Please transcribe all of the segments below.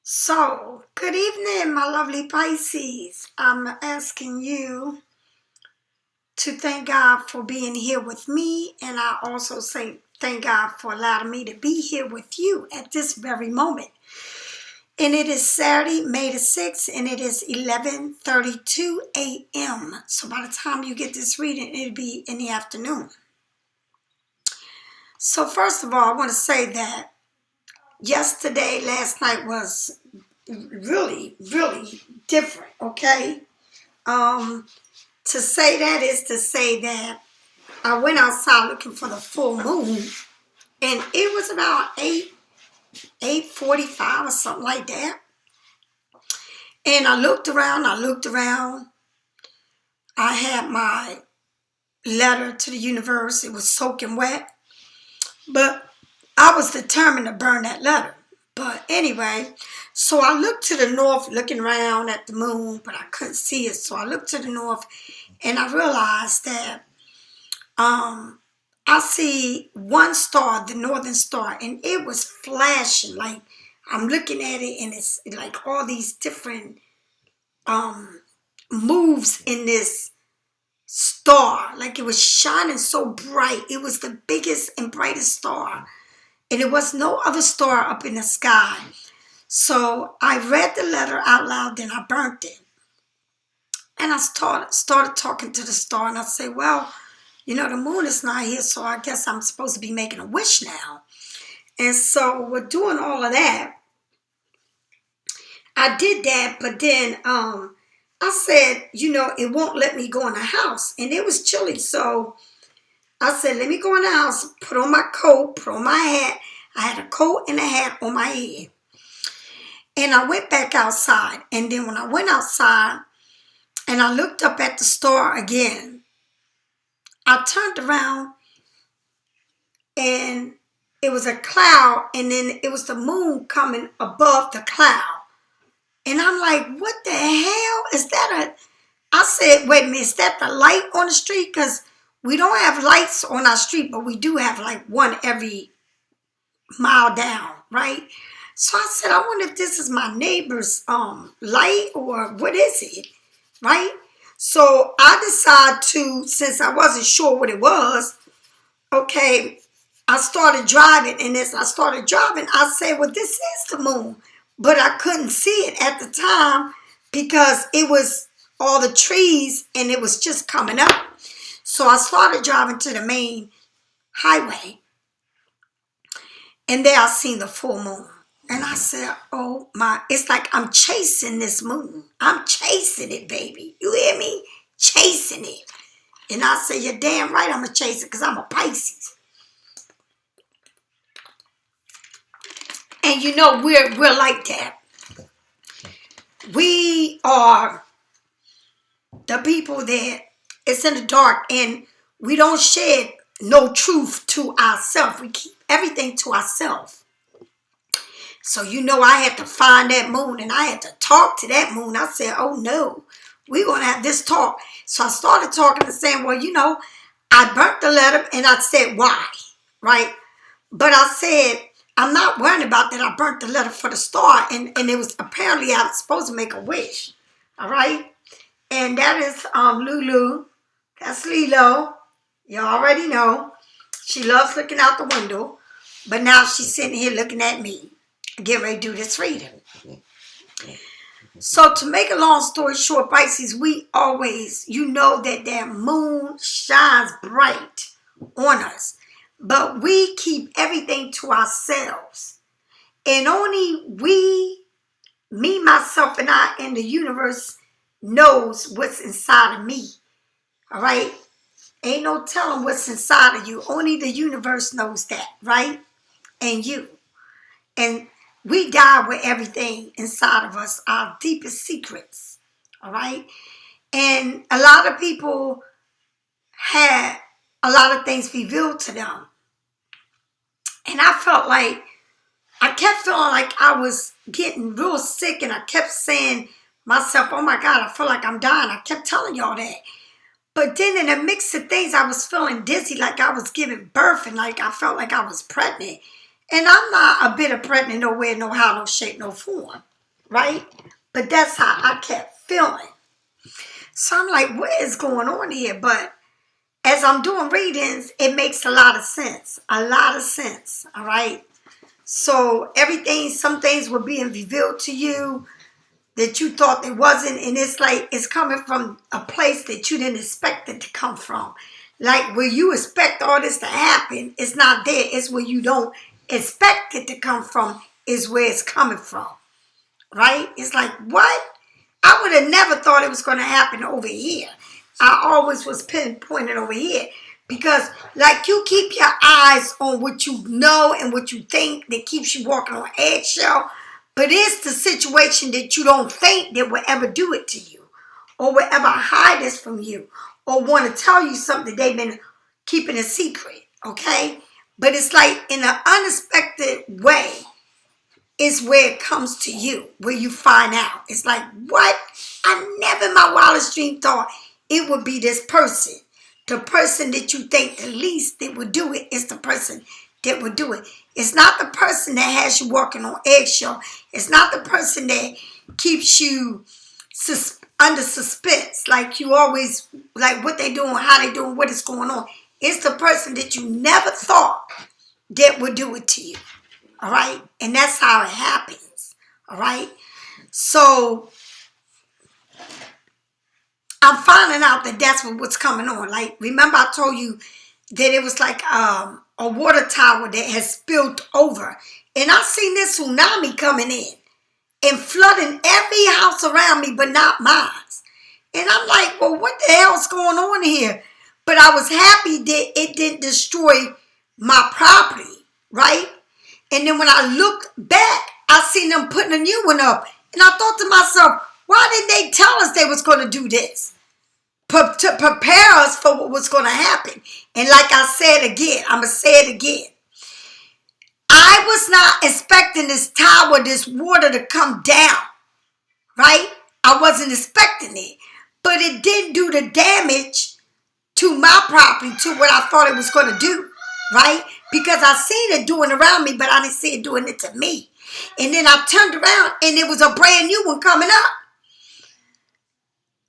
So, good evening, my lovely Pisces. I'm asking you to thank God for being here with me, and I also say thank God for allowing me to be here with you at this very moment. And it is Saturday, May the 6th, and it is 11:32 a.m. So by the time you get this reading, it'll be in the afternoon. So first of all, I want to say that last night was really, really different, okay? To say that is to say that I went outside looking for the full moon, and it was about 8:45 or something like that. And I looked around. I had my letter to the universe. It was soaking wet, but I was determined to burn that letter. But anyway, so I looked to the north looking around at the moon, but I couldn't see it. So I looked to the north and I realized that I see one star, the northern star, and it was flashing. Like I'm looking at it and it's like all these different moves in this star. Like it was shining so bright. It was the biggest and brightest star. And there was no other star up in the sky. So I read the letter out loud, then I burnt it. And I started talking to the star, and I said, well, the moon is not here, so I guess I'm supposed to be making a wish now. And so we're doing all of that. I did that, but then I said, it won't let me go in the house. And it was chilly, so I said, let me go in the house, put on my coat, put on my hat. I had a coat and a hat on my head. And I went back outside. And then when I went outside and I looked up at the star again, I turned around and it was a cloud, and then it was the moon coming above the cloud. And I'm like, what the hell? I said, wait a minute, is that the light on the street? Because we don't have lights on our street, but we do have like one every mile down, right? So I said, I wonder if this is my neighbor's light or what is it, right? So I decided to, since I wasn't sure what it was, okay, I started driving. And as I started driving, I said, well, this is the moon. But I couldn't see it at the time because it was all the trees and it was just coming up. So I started driving to the main highway, and there I seen the full moon. And I said, oh my, it's like I'm chasing this moon. I'm chasing it, baby. You hear me? Chasing it. And I said, you're damn right I'm going to chase it because I'm a Pisces. And we're like that. We are the people that it's in the dark, and we don't shed no truth to ourselves. We keep everything to ourselves. So I had to find that moon, and I had to talk to that moon. I said, oh no, we're going to have this talk. So I started talking and saying, well, I burnt the letter, and I said, why, right? But I said, I'm not worrying about that. I burnt the letter for the star, and it was apparently I was supposed to make a wish, all right? And that is Lulu. That's Lilo. You already know. She loves looking out the window. But now she's sitting here looking at me. Get ready to do this reading. So to make a long story short, Pisces, we always, that moon shines bright on us. But we keep everything to ourselves. And only we, me, myself, and I, and the universe knows what's inside of me. All right? Ain't no telling what's inside of you. Only the universe knows that, right? And you. And we die with everything inside of us, our deepest secrets. All right? And a lot of people had a lot of things revealed to them. And I kept feeling like I was getting real sick, and I kept saying myself, oh my God, I feel like I'm dying. I kept telling y'all that. But then in the mix of things, I was feeling dizzy, like I was giving birth, and like I felt like I was pregnant. And I'm not a bit of pregnant nowhere, no how, no shape, no form. right? But that's how I kept feeling. So I'm like, what is going on here? But as I'm doing readings, it makes a lot of sense. A lot of sense, all right? So everything, some things were being revealed to you that you thought it wasn't, and it's like it's coming from a place that you didn't expect it to come from. Like where you expect all this to happen, it's not there. It's where you don't expect it to come from is where it's coming from, right? It's like, what? I would have never thought it was going to happen over here. I always was pinpointing over here because like you keep your eyes on what you know and what you think that keeps you walking on eggshell. But it's the situation that you don't think that will ever do it to you or will ever hide this from you or want to tell you something that they've been keeping a secret, okay? But it's like in an unexpected way is where it comes to you, where you find out. It's like, what? I never in my wildest dream thought it would be this person. The person that you think the least that would do it is the person that would do it. It's not the person that has you walking on eggshell. It's not the person that keeps you under suspense. Like you always, like what they doing, how they doing, what is going on. It's the person that you never thought that would do it to you. All right? And that's how it happens. All right? So I'm finding out that that's what's coming on. Like, remember I told you that it was like a water tower that has spilled over. And I seen this tsunami coming in and flooding every house around me, but not mine. And I'm like, well, what the hell's going on here? But I was happy that it didn't destroy my property, right? And then when I looked back, I seen them putting a new one up. And I thought to myself, why didn't they tell us they was going to do this? To prepare us for what was going to happen. And like I said again, I'm going to say it again. I was not expecting this tower, this water to come down, right? I wasn't expecting it. But it didn't do the damage to my property, to what I thought it was going to do, right? Because I seen it doing around me, but I didn't see it doing it to me. And then I turned around and it was a brand new one coming up.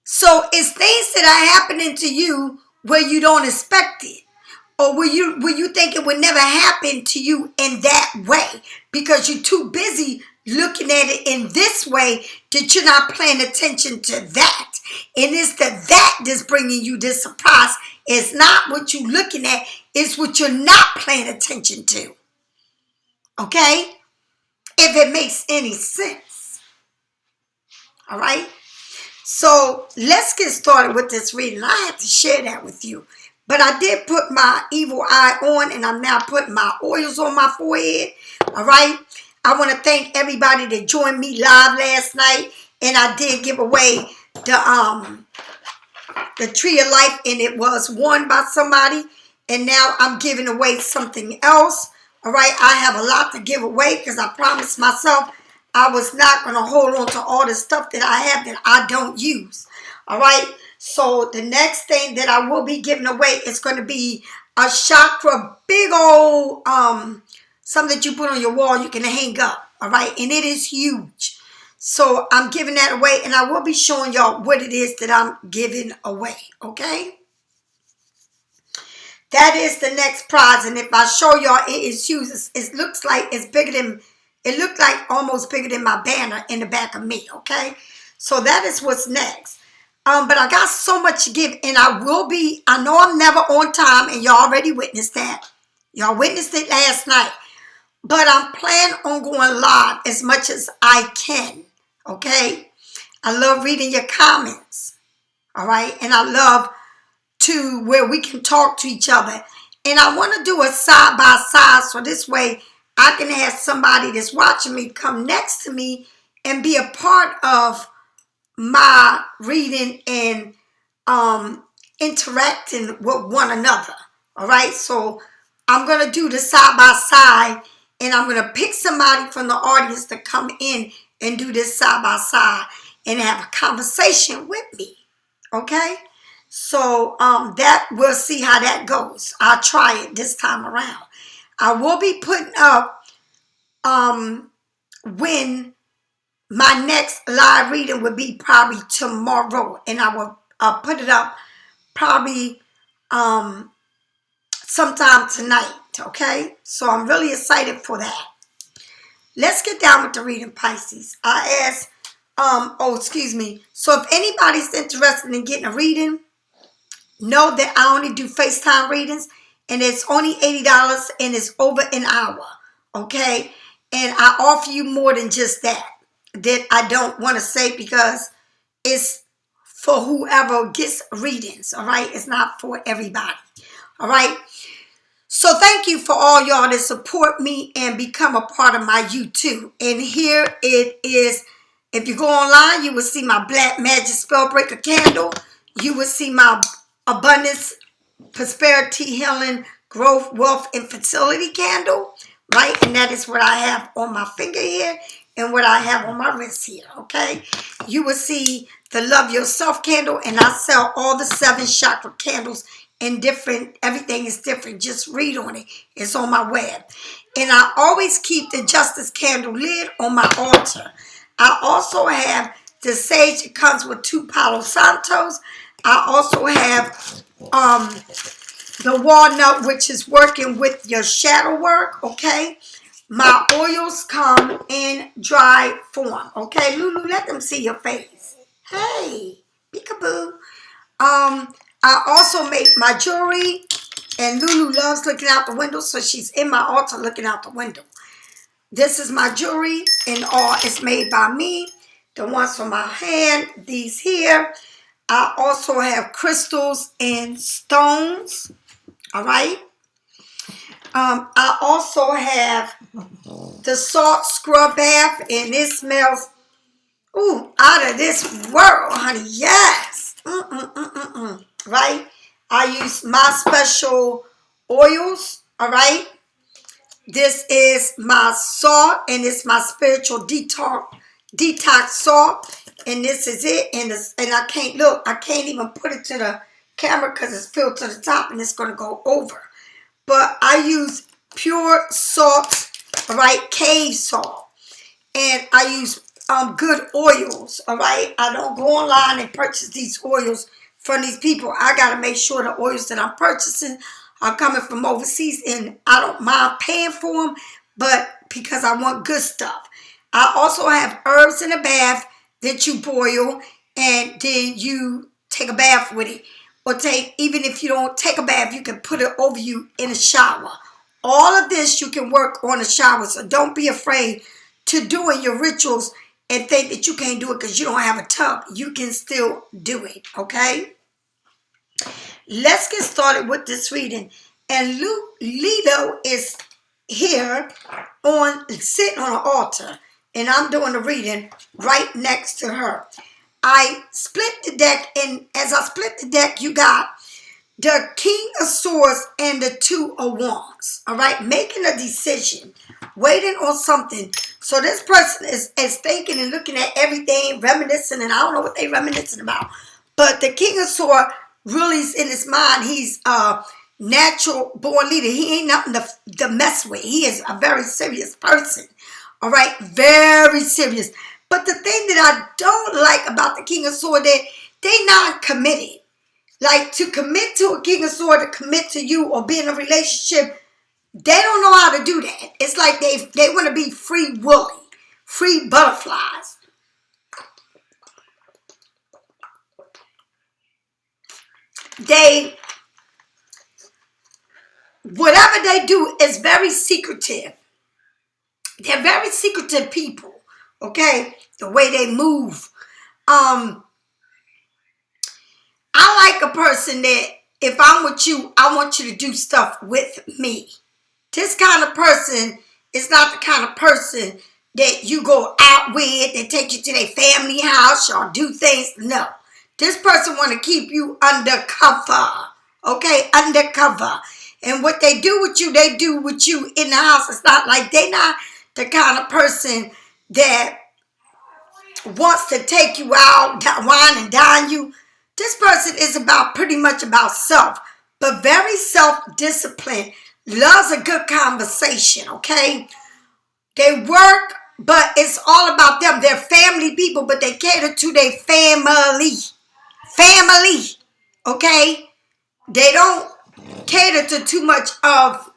So it's things that are happening to you where you don't expect it. Or where you think it would never happen to you in that way. Because you're too busy looking at it in this way that you're not paying attention to that. And it's that that's bringing you this surprise. It's not what you're looking at. It's what you're not paying attention to. Okay? If it makes any sense. All right? So let's get started with this reading. I had to share that with you. But I did put my evil eye on, and I'm now putting my oils on my forehead. All right? I want to thank everybody that joined me live last night. And I did give away the Tree of Life, and it was won by somebody. And now I'm giving away something else. All right? I have a lot to give away because I promised myself I was not going to hold on to all the stuff that I have that I don't use. All right? So the next thing that I will be giving away is going to be a chakra, big old, something that you put on your wall you can hang up. All right? And it is huge. So I'm giving that away, and I will be showing y'all what it is that I'm giving away. Okay? That is the next prize. And if I show y'all, it is huge. It looks like it's bigger than, it looked like almost bigger than my banner in the back of me. Okay? So that is what's next. But I got so much to give, and I know I'm never on time, and y'all already witnessed that. Y'all witnessed it last night. But I'm planning on going live as much as I can, okay? I love reading your comments, all right? And I love to where we can talk to each other. And I want to do a side-by-side, so this way I can have somebody that's watching me come next to me and be a part of my reading and interacting with one another. All right, so I'm going to do the side by side, and I'm going to pick somebody from the audience to come in and do this side by side and have a conversation with me. Okay, so that we'll see how that goes. I'll try it this time around. I will be putting up when my next live reading would be probably tomorrow, and I will put it up probably sometime tonight. Okay, so I'm really excited for that. Let's get down with the reading, Pisces. I asked, So if anybody's interested in getting a reading, know that I only do FaceTime readings, and it's only $80, and it's over an hour. Okay, and I offer you more than just that I don't want to say, because it's for whoever gets readings. All right, it's not for everybody. All right. So thank you for all y'all that support me and become a part of my you.To. And here it is. If you go online, you will see my Black Magic Spellbreaker candle. You will see my Abundance, Prosperity, Healing, Growth, Wealth, and Fertility candle. Right? And that is what I have on my finger here and what I have on my wrist here. Okay? You will see the Love Yourself candle. And I sell all the 7 chakra candles in different, everything is different. Just read on it. It's on my web. And I always keep the Justice candle lid on my altar. I also have the sage. It comes with 2 Palo Santos. I also have the walnut, which is working with your shadow work. Okay. My oils come in dry form. Okay, Lulu, let them see your face. Hey, peekaboo. I also make my jewelry, and Lulu loves looking out the window, so she's in my altar looking out the window. This is my jewelry, and all is made by me. The ones from my hand, these here. I also have crystals and stones. All right. I also have the salt scrub bath, and it smells, out of this world, honey. Yes. Right? I use my special oils. All right. This is my salt, and it's my spiritual detox salt. And this is it. And I can't even put it to the camera because it's filled to the top and it's going to go over. But I use pure salt, all right, cave salt. And I use good oils, all right. I don't go online and purchase these oils from these people. I got to make sure the oils that I'm purchasing are coming from overseas, and I don't mind paying for them, but because I want good stuff. I also have herbs in a bath that you boil, and then you take a bath with it. Or even if you don't take a bath, you can put it over you in a shower. All of this you can work on a shower, so don't be afraid to doing your rituals and think that you can't do it because you don't have a tub. You can still do it, okay? Let's get started with this reading. And Lilo is here sitting on an altar, and I'm doing the reading right next to her. I split the deck, and as I split the deck, you got the King of Swords and the 2 of Wands. All right, making a decision, waiting on something. So this person is thinking and looking at everything, reminiscing, and I don't know what they're reminiscing about. But the King of Swords really is in his mind. He's a natural born leader. He ain't nothing to mess with. He is a very serious person. All right, very serious. But the thing that I don't like about the King of Swords, that they not committed. Like, to commit to a King of Swords, to commit to you or be in a relationship, they don't know how to do that. It's like they want to be free willy, free butterflies. Whatever they do is very secretive. They're very secretive people. Okay, the way they move. I like a person that if I'm with you, I want you to do stuff with me. This kind of person is not the kind of person that you go out with, they take you to their family house, y'all do things. No. This person want to keep you undercover. Okay, undercover. And what they do with you, they do with you in the house. It's not like they not the kind of person that wants to take you out, wine and dine you. This person is pretty much about self, but very self-disciplined. Loves a good conversation, okay? They work, but it's all about them. Their family people, but they cater to their family. Family. Okay? They don't cater to too much of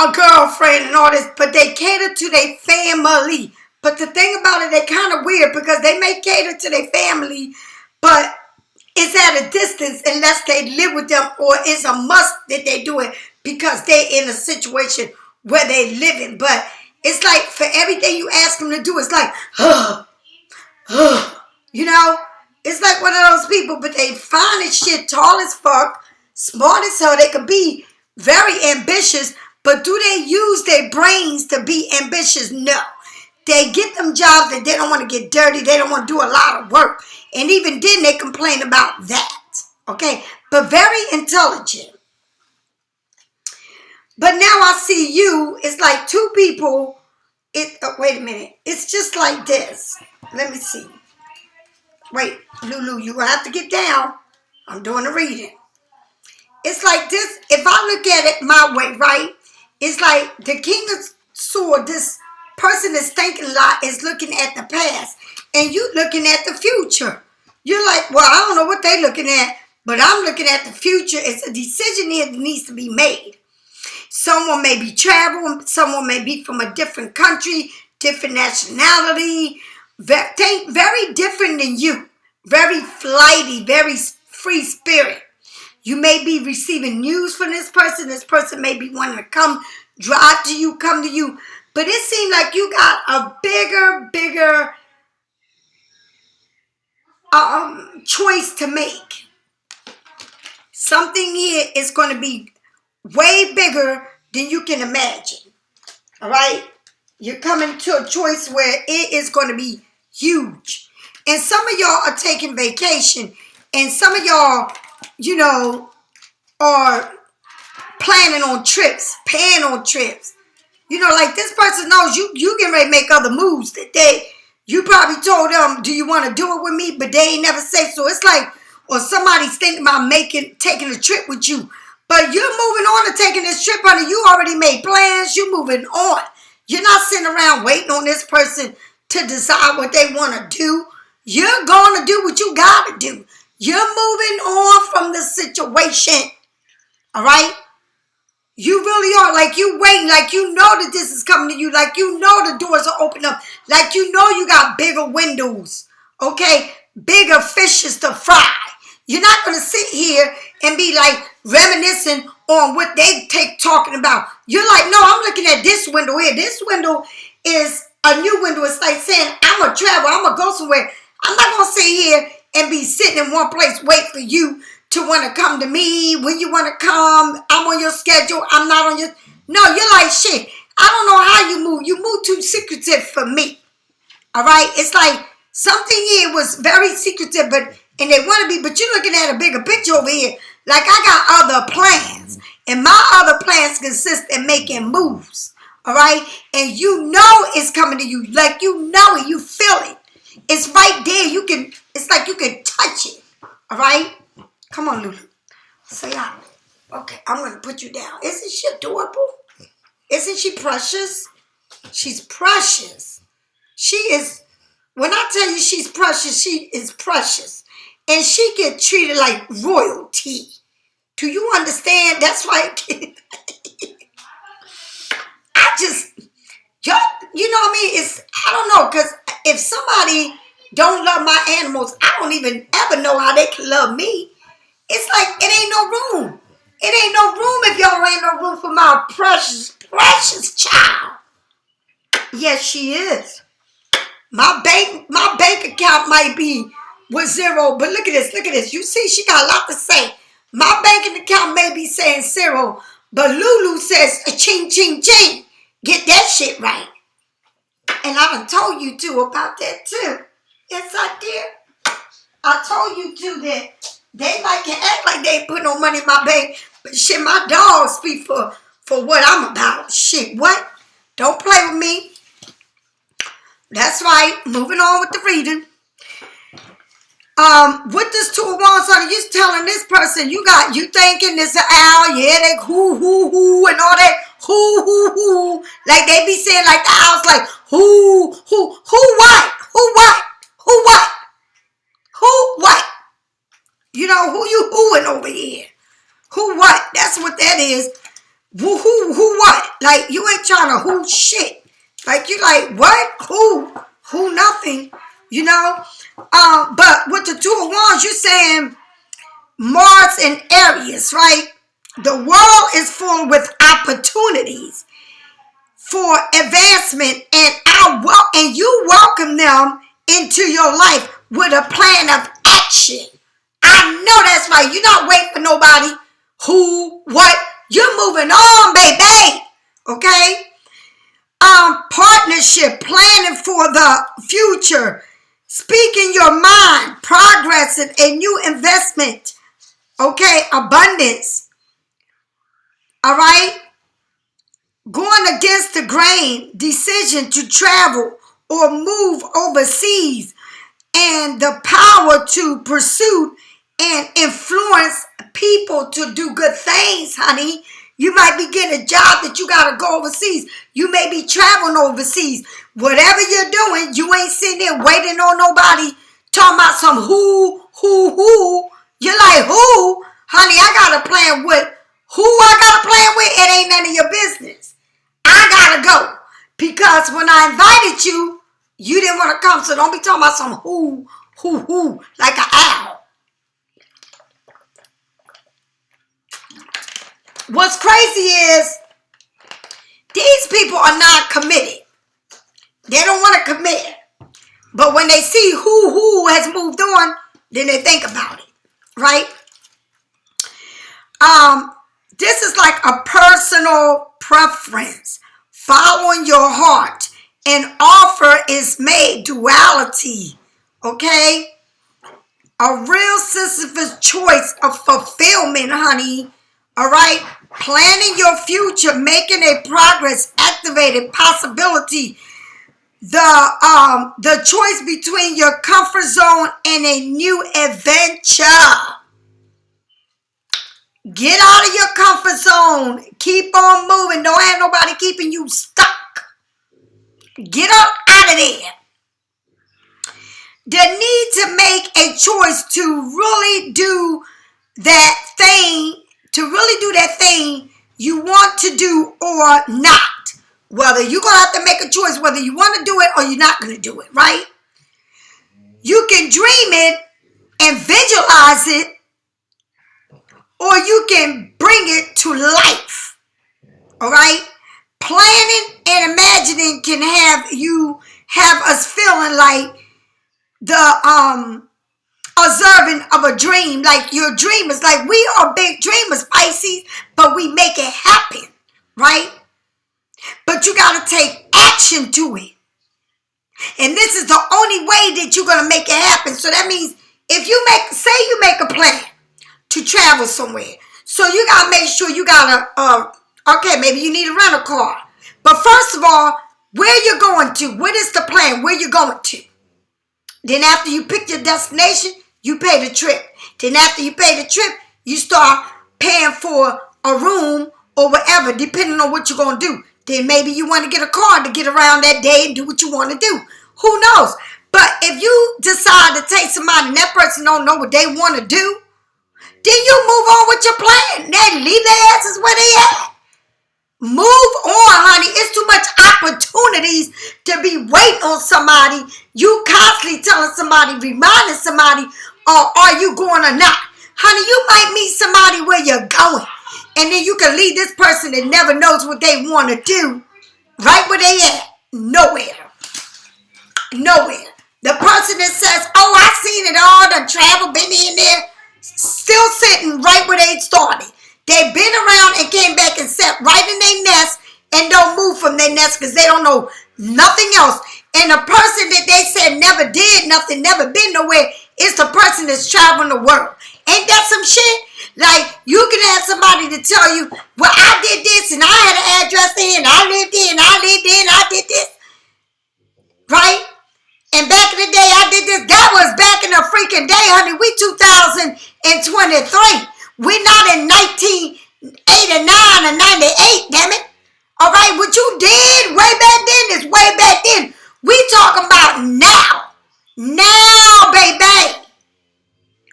a girlfriend and all this, but they cater to their family. But the thing about it, they're kind of weird because they may cater to their family, but it's at a distance unless they live with them, or it's a must that they do it because they're in a situation where they living. But it's like for everything you ask them to do, it's like, you know, it's like one of those people, but they fine as shit, tall as fuck, smart as hell. They could be very ambitious, but do they use their brains to be ambitious? No. They get them jobs that they don't want to get dirty. They don't want to do a lot of work. And even then they complain about that. Okay? But very intelligent. But now I see you. It's like two people. Wait a minute. It's just like this. Let me see. Wait, Lulu, you're going to have to get down. I'm doing the reading. It's like this. If I look at it my way, right? It's like the King of Swords, this person is thinking a lot, is looking at the past. And you looking at the future. You're like, well, I don't know what they're looking at, but I'm looking at the future. It's a decision here that needs to be made. Someone may be traveling. Someone may be from a different country, different nationality, very different than you. Very flighty, very free spirit. You may be receiving news from this person. This person may be wanting to come to you. But it seems like you got a bigger choice to make. Something here is going to be way bigger than you can imagine. All right? You're coming to a choice where it is going to be huge. And some of y'all are taking vacation. And some of y'all, you know, are planning on trips, paying on trips. You know, like this person knows you getting ready to make other moves that you probably told them, do you want to do it with me? But they ain't never say so. It's like, or somebody's thinking about taking a trip with you. But you're moving on to taking this trip, honey. You already made plans. You're moving on. You're not sitting around waiting on this person to decide what they want to do. You're going to do what you got to do. You're moving on from the situation. All right? You really are. Like you waiting. Like you know that this is coming to you. Like you know the doors are open up. Like you know you got bigger windows. Okay? Bigger fishes to fry. You're not going to sit here and be like reminiscing on what they talking about. You're like, no, I'm looking at this window here. This window is a new window. It's like saying, I'm going to travel. I'm going to go somewhere. I'm not going to sit here and be sitting in one place, wait for you to want to come to me. When you want to come, I'm on your schedule. I'm not on your... No, you're like, shit, I don't know how you move. You move too secretive for me. All right? It's like something here was very secretive, and they want to be, but you're looking at a bigger picture over here. Like I got other plans. And my other plans consist in making moves. All right? And you know it's coming to you. Like you know it. You feel it. It's right there. It's like you can touch it. All right? Come on, Lulu. Say out. Okay, I'm going to put you down. Isn't she adorable? Isn't she precious? She's precious. She is, when I tell you she's precious, she is precious. And she get treated like royalty. Do you understand? That's why I just, y'all, you know what I mean? I don't know, because if somebody don't love my animals, I don't even ever know how they can love me. It's like, it ain't no room. It ain't no room if y'all ain't no room for my precious, precious child. Yes, she is. My bank account might be with zero, but look at this. You see, she got a lot to say. My banking account may be saying zero, but Lulu says a ching, ching, ching. Get that shit right. And I done told you two about that too. Yes, I did. I told you two that they like can act like they ain't put no money in my bank, but shit, my dogs speak for what I'm about. Shit, what? Don't play with me. That's right. Moving on with the reading. With this Two of Wands, honey, you telling this person you thinking this an owl, yeah, they hoo and all that hoo, like they be saying like the owls, like who what? shit. Like, you like, what? Who, nothing, you know? But with the Two of Wands, you're saying Mars and Aries, right? The world is full with opportunities for advancement, and you welcome them into your life with a plan of action. I know that's right. You're not waiting for nobody. Who, what? You're moving on, baby. Okay? Partnership, planning for the future, speaking your mind, progress, and a new investment. Okay? Abundance. All right? Going against the grain, decision to travel or move overseas, and the power to pursue and influence people to do good things, honey. You might be getting a job that you got to go overseas. You may be traveling overseas. Whatever you're doing, you ain't sitting there waiting on nobody talking about some who. You're like, who? Honey, I got a plan with who I got a plan with. It ain't none of your business. I got to go. Because when I invited you, you didn't want to come. So don't be talking about some who, like an owl. What's crazy is these people are not committed. They don't want to commit. But when they see who has moved on, then they think about it. Right? This is like a personal preference. Following your heart. An offer is made. Duality. Okay? A real sensitive choice of fulfillment, honey. All right? Planning your future, making a progress, activated possibility. The choice between your comfort zone and a new adventure. Get out of your comfort zone. Keep on moving. Don't have nobody keeping you stuck. Get up out of there. The need to make a choice to really do that thing, you want to do or not. Whether you're going to have to make a choice whether you want to do it or you're not going to do it, right? You can dream it and visualize it, or you can bring it to life. All right? Planning and imagining can have us feeling like the observing of a dream. Like your dream is like, we are big dreamers, Pisces, but we make it happen, right? But you got to take action to it. And this is the only way that you're going to make it happen. So that means if you make a plan to travel somewhere. So you got to make sure you got okay, maybe you need to rent a car. But first of all, where you going to? What is the plan? Where you going to? Then after you pick your destination, you pay the trip. Then after you pay the trip, you start paying for a room or whatever, depending on what you're going to do. Then maybe you want to get a car to get around that day and do what you want to do. Who knows? But if you decide to take somebody and that person don't know what they want to do, then you move on with your plan. Then leave their asses where they at. Move on, honey. It's too much opportunities to be waiting on somebody. You constantly telling somebody, reminding somebody, are you going or not? Honey, you might meet somebody where you're going. And then you can leave this person that never knows what they want to do. Right where they at. Nowhere. The person that says, oh, I've seen it all, done traveled, been in there, still sitting right where they started. They've been around and came back and sat right in their nest and don't move from their nest because they don't know nothing else. And the person that they said never did nothing, never been nowhere, is the person that's traveling the world. Ain't that some shit? Like, you can have somebody to tell you, well, I did this and I had an address there and I lived there and I lived there and I did this. Right? And back in the day, I did this. That was back in the freaking day, honey. We 2023. We're not in 1989 or 98, damn it. All right, what you did way back then is way back then. We talking about now. Now, baby.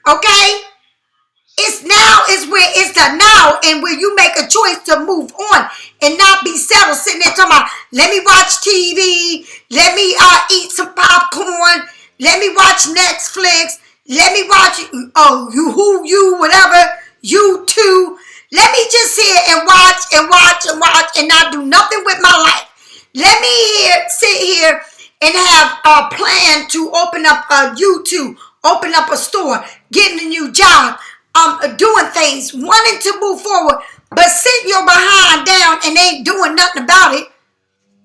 Okay? It's now is where it's the now and where you make a choice to move on and not be settled, sitting there talking about, let me watch TV, let me eat some popcorn, let me watch Netflix, let me watch, whatever, you.To. Let me just sit and watch and watch and watch and not do nothing with my life. Let me sit here and have a plan to open up a you.To, open up a store, getting a new job, doing things, wanting to move forward, but sitting your behind down and ain't doing nothing about it,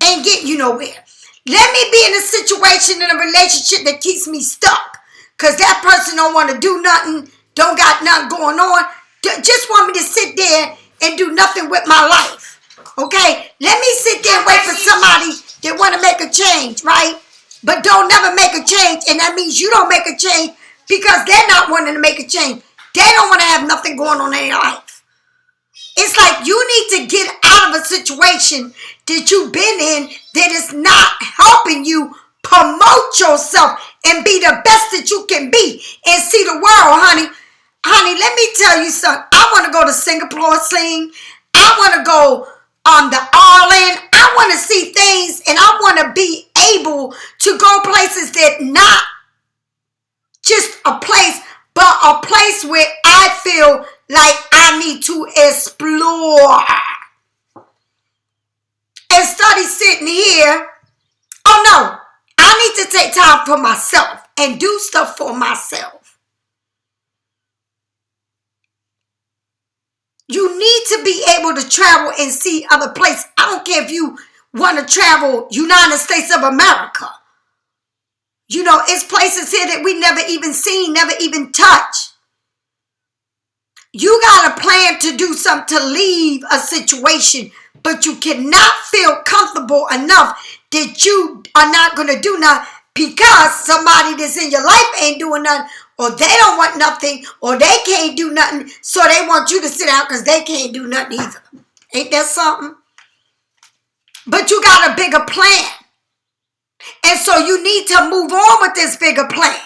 ain't getting you nowhere. Let me be in a situation, in a relationship that keeps me stuck, because that person don't want to do nothing, don't got nothing going on, just want me to sit there and do nothing with my life. Okay? Let me sit there and wait for somebody that want to make a change, right? But don't never make a change, and that means you don't make a change because they're not wanting to make a change. They don't want to have nothing going on in their life. It's like you need to get out of a situation that you've been in that is not helping you promote yourself and be the best that you can be and see the world, honey. Honey, let me tell you something. I want to go to Singapore, sing. I want to go on the island. I want to see things, and I want to be able to go places that not just a place, but a place where I feel like I need to explore. Instead of sitting here, oh no, I need to take time for myself and do stuff for myself. You need to be able to travel and see other places. I don't care if you want to travel United States of America. You know, it's places here that we never even seen, never even touched. You got a plan to do something, to leave a situation, but you cannot feel comfortable enough that you are not going to do nothing because somebody that's in your life ain't doing nothing, or they don't want nothing, or they can't do nothing, so they want you to sit down because they can't do nothing either. Ain't that something? But you got a bigger plan. And so you need to move on with this bigger plan.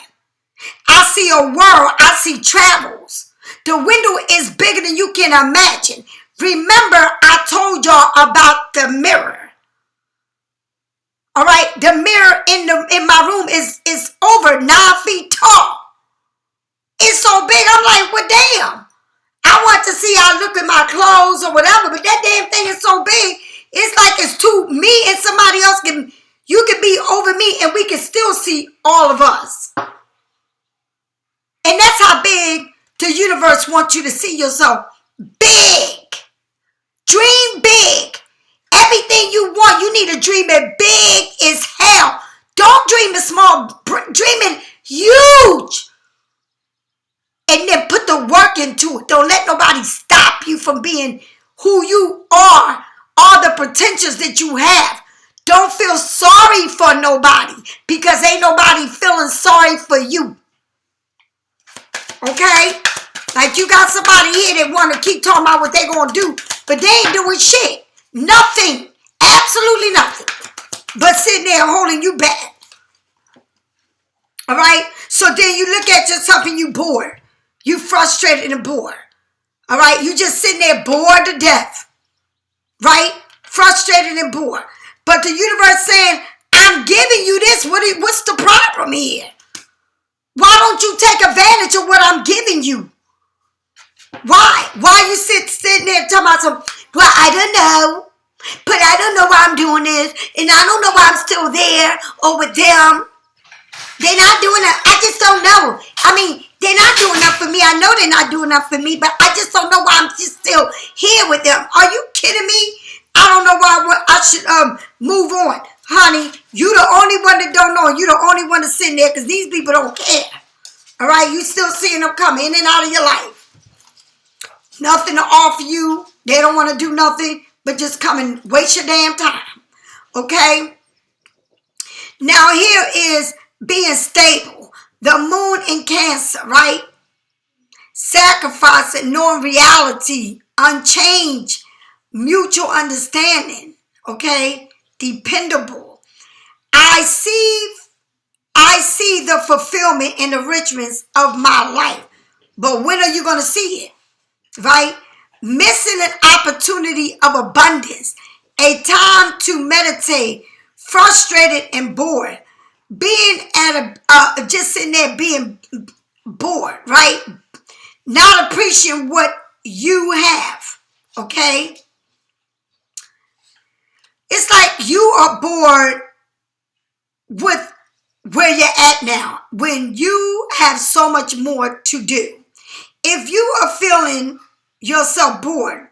I see a world. I see travels. The window is bigger than you can imagine. Remember, I told y'all about the mirror. All right, the mirror in my room is over 9 feet tall. It's so big. I'm like, well, damn. I want to see how I look at my clothes or whatever, but that damn thing is so big. It's like it's me and somebody else you can be over me and we can still see all of us. And that's how big the universe wants you to see yourself. Big. Dream big. Everything you want, you need to dream it big as hell. Don't dream it small. Dream it huge. And then put the work into it. Don't let nobody stop you from being who you are. All the potentials that you have. Don't feel sorry for nobody because ain't nobody feeling sorry for you. Okay? Like you got somebody here that want to keep talking about what they going to do, but they ain't doing shit. Nothing. Absolutely nothing. But sitting there holding you back. All right? So then you look at yourself and you bored. You frustrated and bored. All right? You just sitting there bored to death. Right? Frustrated and bored. But the universe saying, I'm giving you this. What's the problem here? Why don't you take advantage of what I'm giving you? Why? Why you sitting there talking about some, well, I don't know. But I don't know why I'm doing this. And I don't know why I'm still there or with them. They're not doing it. I just don't know. I mean, they're not doing enough for me. I know they're not doing enough for me, but I just don't know why I'm just still here with them. Are you kidding me? I don't know why I should move on. Honey, you the only one that don't know. You the only one that's sitting there because these people don't care. All right? You still seeing them come in and out of your life. Nothing to offer you. They don't want to do nothing but just come and waste your damn time. Okay? Now here is being stable. The moon in Cancer, right? Sacrifice and knowing reality. Unchanged. Mutual understanding. Okay? Dependable. I see the fulfillment and enrichments of my life. But when are you going to see it? Right? missing an opportunity of abundance, a time to meditate, frustrated and bored, being at just sitting there being bored, right? Not appreciating what you have, okay? It's like you are bored with where you're at now when you have so much more to do. If you are feeling yourself bored,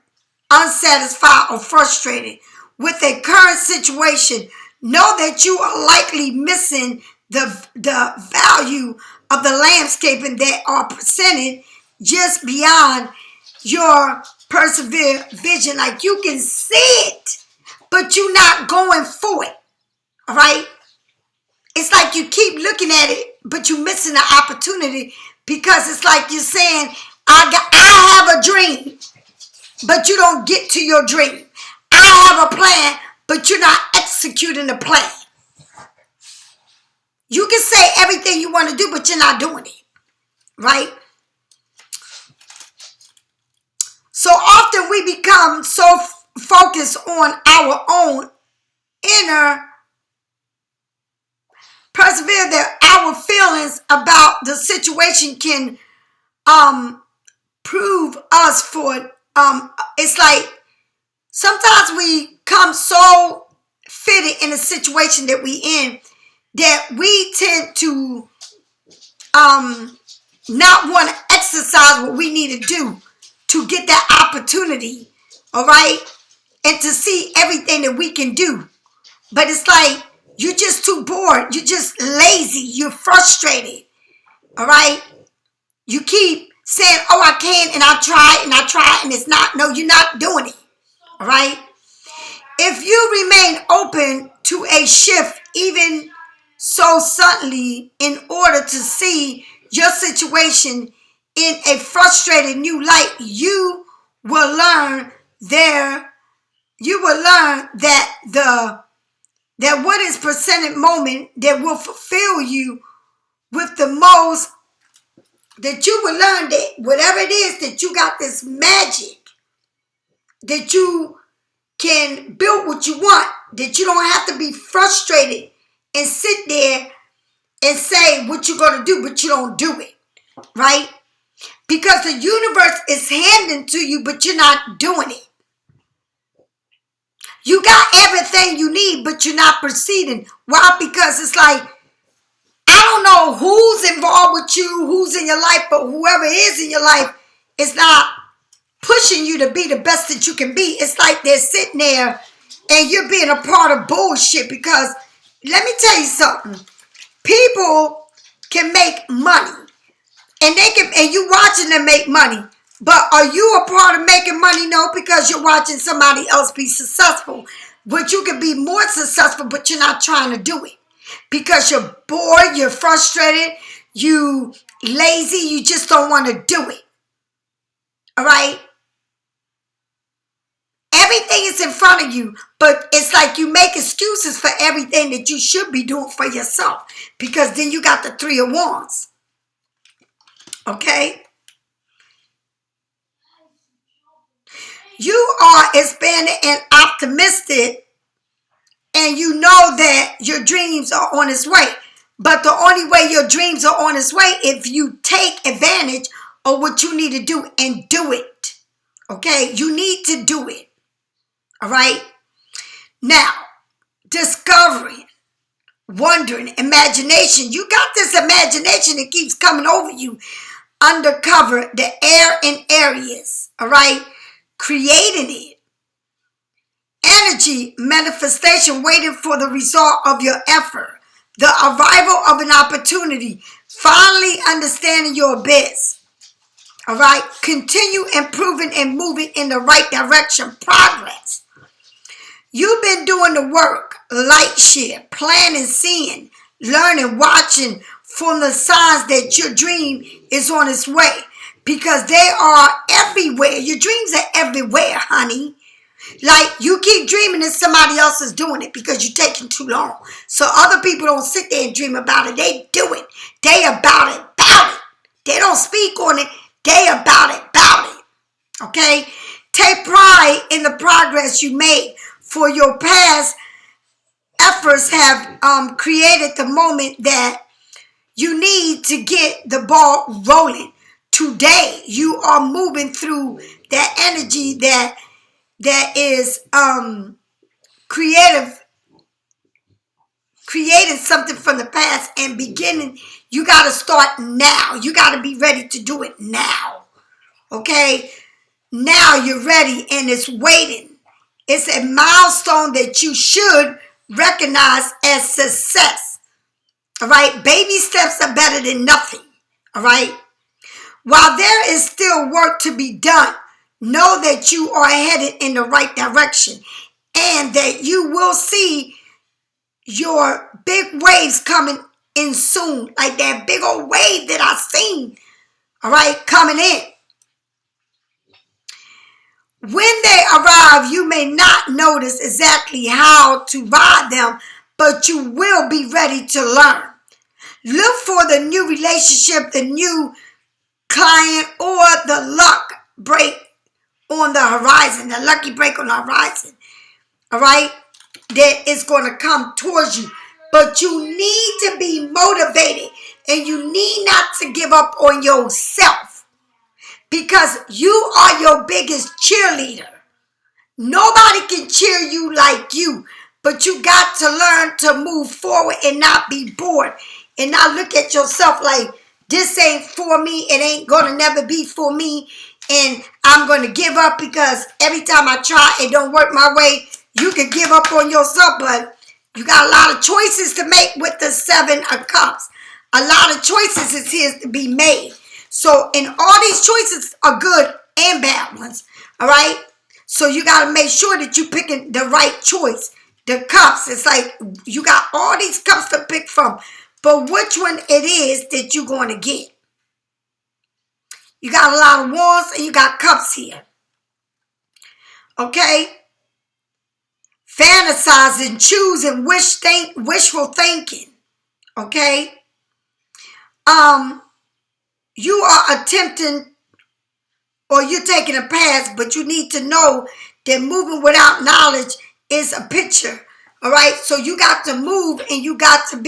unsatisfied, or frustrated with a current situation, know that you are likely missing the value of the landscaping that are presented just beyond your persevere vision. Like you can see it, but you're not going for it. All right? It's like you keep looking at it, but you're missing the opportunity because it's like you're saying, I have a dream, but you don't get to your dream. I have a plan, but you're not executing the plan. You can say everything you want to do, but you're not doing it, right? So often we become so focused on our own inner persevere that our feelings about the situation can prove us for it's like sometimes we come so fitted in a situation that we in that we tend to not want to exercise what we need to do to get that opportunity, all right, and to see everything that we can do. But it's like you're just too bored, you're just lazy, you're frustrated, all right? You keep saying, oh, I can, and I try, and it's not. No, you're not doing it, all right? If you remain open to a shift, even so suddenly, in order to see your situation in a frustrated new light, you will learn that what is presented moment that will fulfill you with the most, that you will learn that whatever it is that you got this magic, that you can build what you want, that you don't have to be frustrated and sit there and say what you're going to do, but you don't do it, right? Because the universe is handing to you, but you're not doing it. You got everything you need, but you're not proceeding. Why? Because it's like, I don't know who's involved with you, who's in your life, but whoever is in your life is not pushing you to be the best that you can be. It's like they're sitting there and you're being a part of bullshit because let me tell you something. People can make money and you watching them make money. But are you a part of making money? No, because you're watching somebody else be successful. But you can be more successful, but you're not trying to do it. Because you're bored, you're frustrated, you lazy, you just don't want to do it. All right? Everything is in front of you, but it's like you make excuses for everything that you should be doing for yourself. Because then you got the 3 of Wands. Okay? You are expanded and optimistic, and you know that your dreams are on its way. But the only way your dreams are on its way if you take advantage of what you need to do and do it. Okay? You need to do it. All right? Now, discovering, wondering, imagination. You got this imagination that keeps coming over you. Undercover the air in areas. All right? Creating it. Energy, manifestation, waiting for the result of your effort. The arrival of an opportunity. Finally understanding your abyss. All right? Continue improving and moving in the right direction. Progress. You've been doing the work. Light share. Planning, seeing, learning, watching from the signs that your dream is on its way. Because they are everywhere. Your dreams are everywhere, honey. Like, you keep dreaming and somebody else is doing it because you're taking too long. So other people don't sit there and dream about it. They do it. They about it. They don't speak on it. They about it. Okay? Take pride in the progress you made, for your past efforts have created the moment that you need to get the ball rolling. Today, you are moving through that energy that is creating something from the past and beginning. You got to start now. You got to be ready to do it now. Okay? Now you're ready and it's waiting. It's a milestone that you should recognize as success. All right? Baby steps are better than nothing. All right? While there is still work to be done, know that you are headed in the right direction and that you will see your big waves coming in soon, like that big old wave that I seen, all right, coming in. When they arrive, you may not notice exactly how to ride them, but you will be ready to learn. Look for the new relationship, the new client, or the luck break on the horizon, the lucky break on the horizon, all right, that is going to come towards you. But you need to be motivated and you need not to give up on yourself because you are your biggest cheerleader. Nobody can cheer you like you, but you got to learn to move forward and not be bored and not look at yourself like this ain't for me, it ain't gonna never be for me, and I'm gonna give up because every time I try it don't work my way. You can give up on yourself, but you got a lot of choices to make with the 7 of Cups. A lot of choices is here to be made. So, and all these choices are good and bad ones, all right? So you got to make sure that you're picking the right choice. The cups, it's like you got all these cups to pick from, but which one it is that you're going to get? You got a lot of wands and you got cups here. Okay? Fantasizing, choosing, wishful thinking. Okay? You are attempting or you're taking a pass, but you need to know that moving without knowledge is a picture. All right? So you got to move and you got to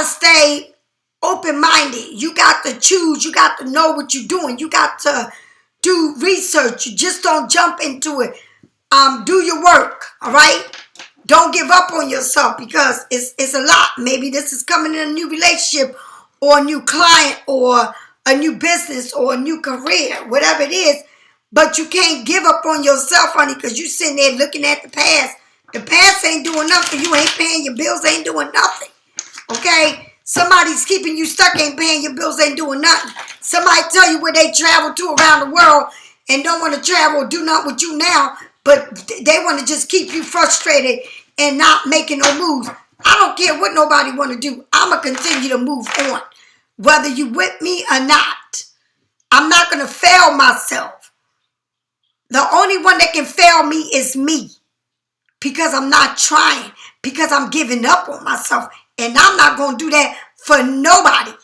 stay open-minded. You got to choose. You got to know what you're doing. You got to do research. You just don't jump into it. Do your work, all right? Don't give up on yourself because it's a lot. Maybe this is coming in a new relationship or a new client or a new business or a new career, whatever it is. But you can't give up on yourself, honey, because you're sitting there looking at the past. The past ain't doing nothing. You ain't paying your bills, ain't doing nothing. Okay? Somebody's keeping you stuck, ain't paying your bills, ain't doing nothing. Somebody tell you where they travel to around the world and don't want to travel or do nothing with you now, but they want to just keep you frustrated and not making no moves. I don't care what nobody want to do. I'm going to continue to move on, whether you with me or not. I'm not going to fail myself. The only one that can fail me is me because I'm not trying, because I'm giving up on myself, and I'm not going to do that for nobody.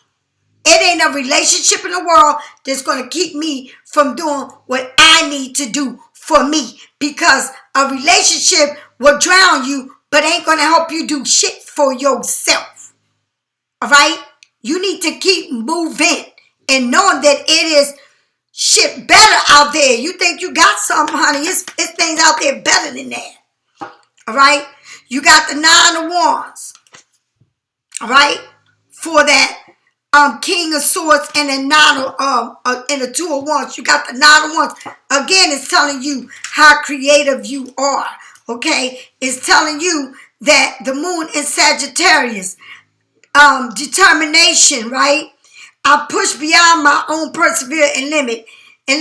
It ain't a relationship in the world that's going to keep me from doing what I need to do for me, because a relationship will drown you but ain't going to help you do shit for yourself. All right? You need to keep moving and knowing that it is shit better out there. You think you got something, honey. It's things out there better than that. All right? You got the 9 of Wands. All right? For that King of Swords and a 9 of and a 2 of Wands. You got the 9 of Wands. Again, it's telling you how creative you are. Okay? It's telling you that the moon is Sagittarius. Determination, right? I push beyond my own perseverance and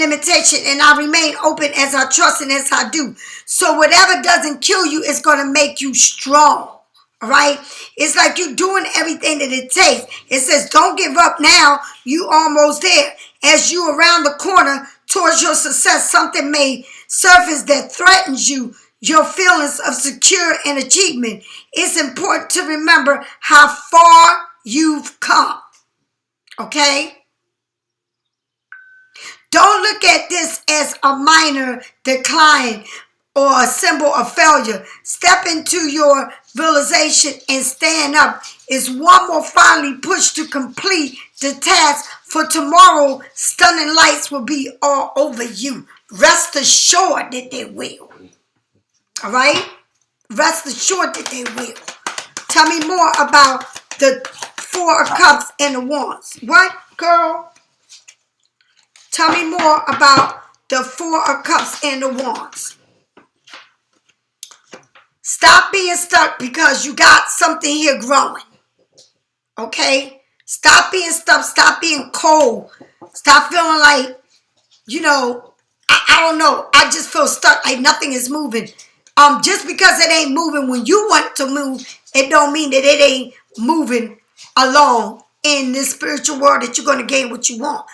limitation, and I remain open as I trust and as I do. So whatever doesn't kill you is going to make you strong. All right? It's like you're doing everything that it takes. It says, don't give up now. You almost there. As you around the corner towards your success, something may surface that threatens you, your feelings of secure and achievement. It's important to remember how far you've come. Okay? Don't look at this as a minor decline or a symbol of failure. Step into your realization and stand up. Is one more finally push to complete the task. For tomorrow, stunning lights will be all over you. Rest assured that they will. All right? Rest assured that they will. Tell me more about the Four of Cups and the Wands. What, girl? Tell me more about the Four of Cups and the Wands. Stop being stuck because you got something here growing. Okay? Stop being stuck. Stop being cold. Stop feeling like, you know, I don't know. I just feel stuck like nothing is moving. Just because it ain't moving when you want it to move, it don't mean that it ain't moving along in this spiritual world that you're going to gain what you want.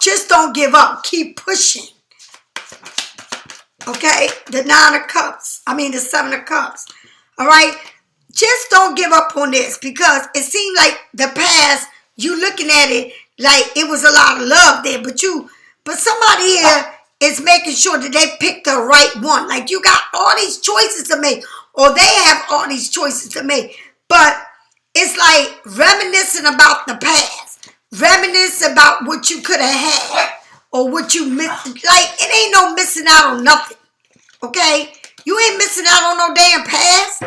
Just don't give up. Keep pushing. Okay? The the Seven of Cups. All right? Just don't give up on this because it seemed like the past, you looking at it like it was a lot of love there, but somebody here is making sure that they pick the right one. Like you got all these choices to make, or they have all these choices to make, but it's like reminiscing about the past, reminisce about what you could have had or what you missed. Like it ain't no missing out on nothing. Okay? You ain't missing out on no damn past.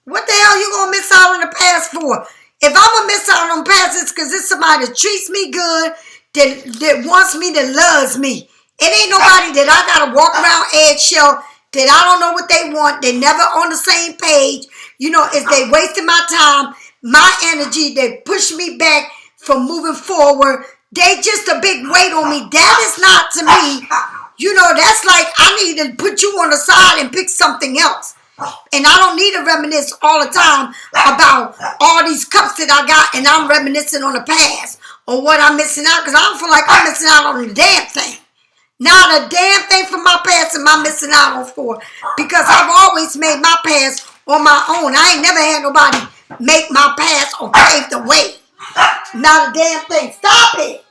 What the hell you gonna miss out on the past for? If I'm gonna miss out on past, it's because it's somebody that treats me good, that wants me, that loves me. It ain't nobody that I gotta walk around eggshell, that I don't know what they want. They never on the same page. You know, if they wasting my time, my energy, they push me back from moving forward. They just a big weight on me. That is not to me. You know, that's like I need to put you on the side and pick something else. And I don't need to reminisce all the time about all these cups that I got and I'm reminiscing on the past or what I'm missing out because I don't feel like I'm missing out on the damn thing. Not a damn thing from my past am I missing out on for because I've always made my past on my own. I ain't never had nobody make my past or pave the way. Not a damn thing. Stop it.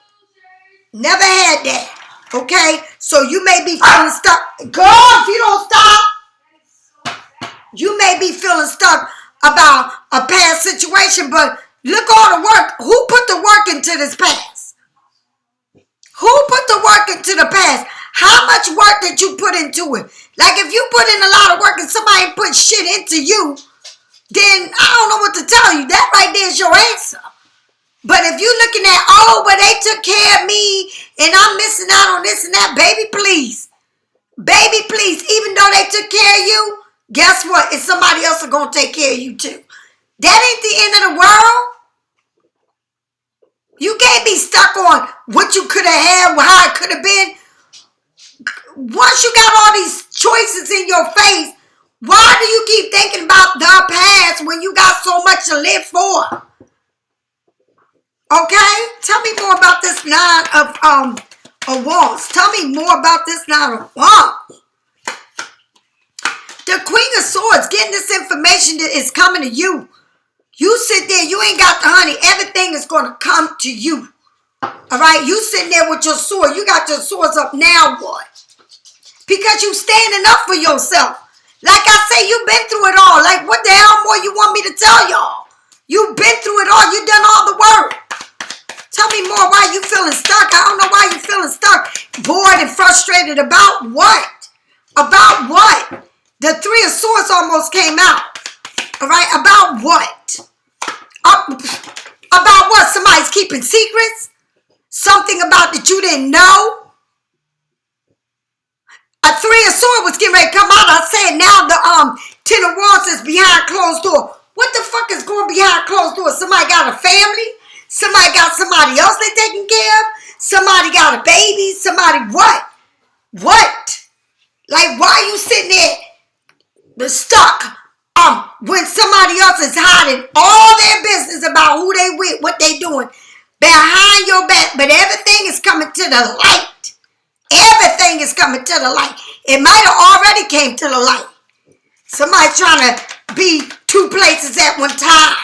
Never had that. Okay? So you may be feeling stuck. Girl, if you don't stop, you may be feeling stuck about a past situation, but look all the work. Who put the work into this past? Who put the work into the past? How much work did you put into it? Like if you put in a lot of work and somebody put shit into you, then I don't know what to tell you. That right there is your answer. But if you're looking at, oh, but they took care of me and I'm missing out on this and that, baby, please. Baby, please. Even though they took care of you, guess what? It's somebody else is going to take care of you too. That ain't the end of the world. You can't be stuck on what you could have had, how it could have been. Once you got all these choices in your face, why do you keep thinking about the past when you got so much to live for? Okay? Tell me more about this Nine of Wands. Tell me more about this Nine of Wands. The Queen of Swords, getting this information that is coming to you. You sit there, you ain't got the honey. Everything is going to come to you. All right? You sitting there with your sword. You got your swords up. Now what? Because you standing up for yourself. Like I say, you've been through it all. Like what the hell more you want me to tell y'all? You've been through it all. You've done all the work. Tell me more why you feeling stuck. I don't know why you feeling stuck. Bored and frustrated about what? About what? The Three of Swords almost came out. All right? About what? About what? Somebody's keeping secrets? Something about that you didn't know? A Three of Swords was getting ready to come out. I said now the Ten of Wands is behind closed door. What the fuck is going behind closed doors? Somebody got a family? Somebody got somebody else they taking care of? Somebody got a baby? Somebody what? What? Like why are you sitting there stuck when somebody else is hiding all their business about who they with, what they doing behind your back, but everything is coming to the light. Everything is coming to the light. It might have already came to the light. Somebody trying to be two places at one time.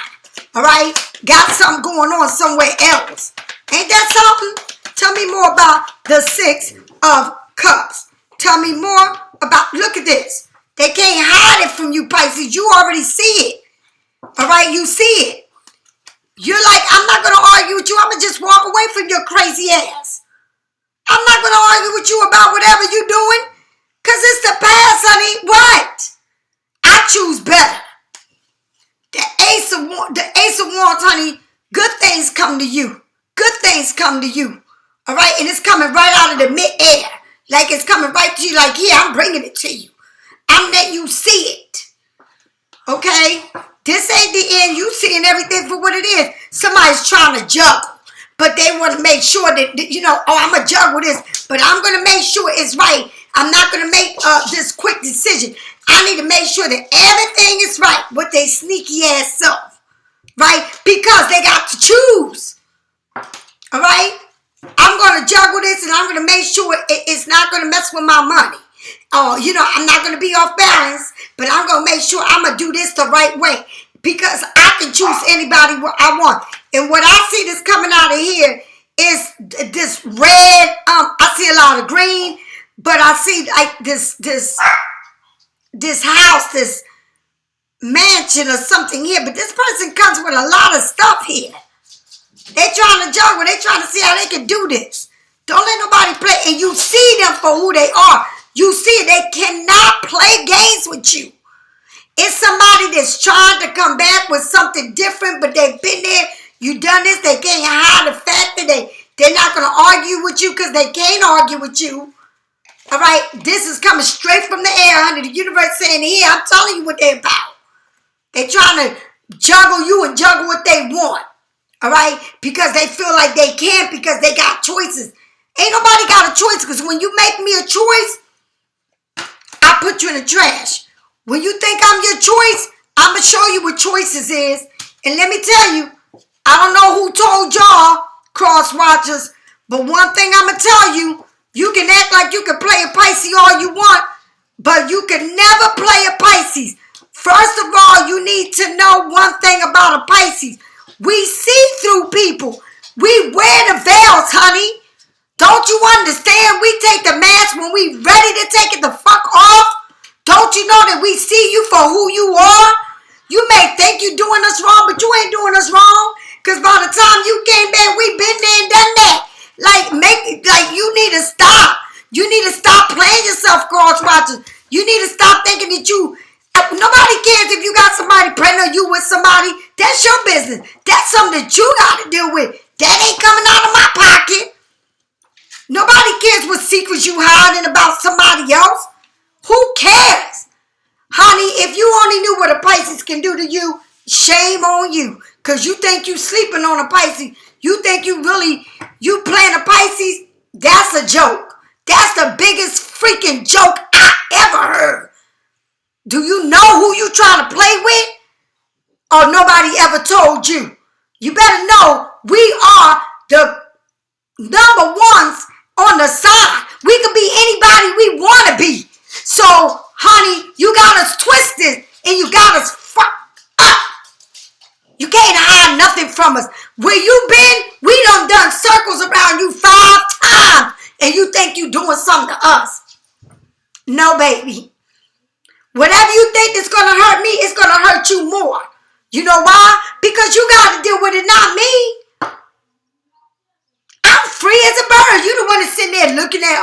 All right? Got something going on somewhere else. Ain't that something? Tell me more about the Six of Cups. Tell me more about, look at this. They can't hide it from you, Pisces. You already see it. All right, you see it. You're like, I'm not going to argue with you. I'm going to just walk away from your crazy ass. I'm not going to argue with you about whatever you're doing. Because it's the past, honey. What? I choose better. The Ace of Wands, honey, good things come to you. Good things come to you. All right? And it's coming right out of the mid-air. Like it's coming right to you. Like, here, I'm bringing it to you. I'm letting you see it. Okay? This ain't the end. You seeing everything for what it is. Somebody's trying to juggle. But they want to make sure that, I'm going to juggle this. But I'm going to make sure it's right. I'm not going to make this quick decision. I need to make sure that everything is right with their sneaky ass self. Right? Because they got to choose. All right? I'm going to juggle this and I'm going to make sure it's not going to mess with my money. I'm not going to be off balance, but I'm going to make sure I'm going to do this the right way because I can choose anybody I want. And what I see that's coming out of here is this red. I see a lot of green, but I see like this house, this mansion or something here. But this person comes with a lot of stuff here. They're trying to juggle. They're trying to see how they can do this. Don't let nobody play. And you see them for who they are. You see they cannot play games with you. It's somebody that's trying to come back with something different, but they've been there. You done this. They can't hide the fact that they're not going to argue with you because they can't argue with you. All right? This is coming straight from the air, honey. The universe saying, here, I'm telling you what they're about. They're trying to juggle you and juggle what they want. All right? Because they feel like they can't because they got choices. Ain't nobody got a choice because when you make me a choice, I put you in the trash. When you think I'm your choice, I'm going to show you what choices is. And let me tell you, I don't know who told y'all, cross watchers, but one thing I'm going to tell you, you can act like you can play a Pisces all you want, but you can never play a Pisces. First of all, you need to know one thing about a Pisces. We see through people. We wear the veils, honey. Don't you understand? We take the mask when we ready to take it the fuck off. Don't you know that we see you for who you are? You may think you're doing us wrong, but you ain't doing us wrong. Because by the time you came back, we been there and done that. Like you need to stop. You need to stop playing yourself, cross watchers. You need to stop thinking that nobody cares if you got somebody pregnant or you with somebody. That's your business. That's something that you got to deal with. That ain't coming out of my pocket. Nobody cares what secrets you hiding about somebody else. Who cares? Honey, if you only knew what a Pisces can do to you, shame on you. Because you think you sleeping on a Pisces. You think you playing a Pisces. That's a joke. That's the biggest freaking joke I ever heard. Do you know who you trying to play with? Or nobody ever told you? You better know we are the number ones on the side. We could be anybody we want to be. So, honey, you got us twisted and you got us fucked up. You can't hide nothing from us. Where you been, we done circles around you 5 times and you think you doing something to us. No, baby. Whatever you think is going to hurt me, it's going to hurt you more. You know why? Because you got to deal with it, not me. I'm free as a bird. You the one that's sitting there looking at,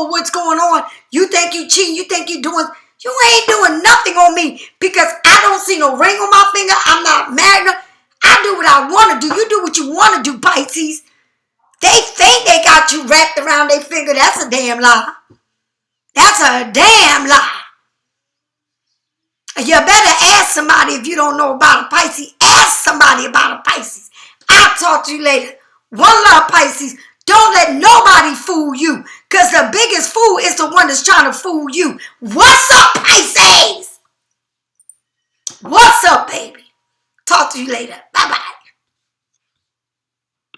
what's going on. You think you cheating. You think you doing. You ain't doing nothing on me because I don't see no ring on my finger. I'm not married. I do what I want to do. You do what you want to do, Pisces. They think they got you wrapped around their finger. That's a damn lie. That's a damn lie. You better ask somebody if you don't know about a Pisces. Ask somebody about a Pisces. I'll talk to you later. One love, Pisces. Don't let nobody fool you. Because the biggest fool is the one that's trying to fool you. What's up, Pisces? What's up, baby? Talk to you later. Bye-bye.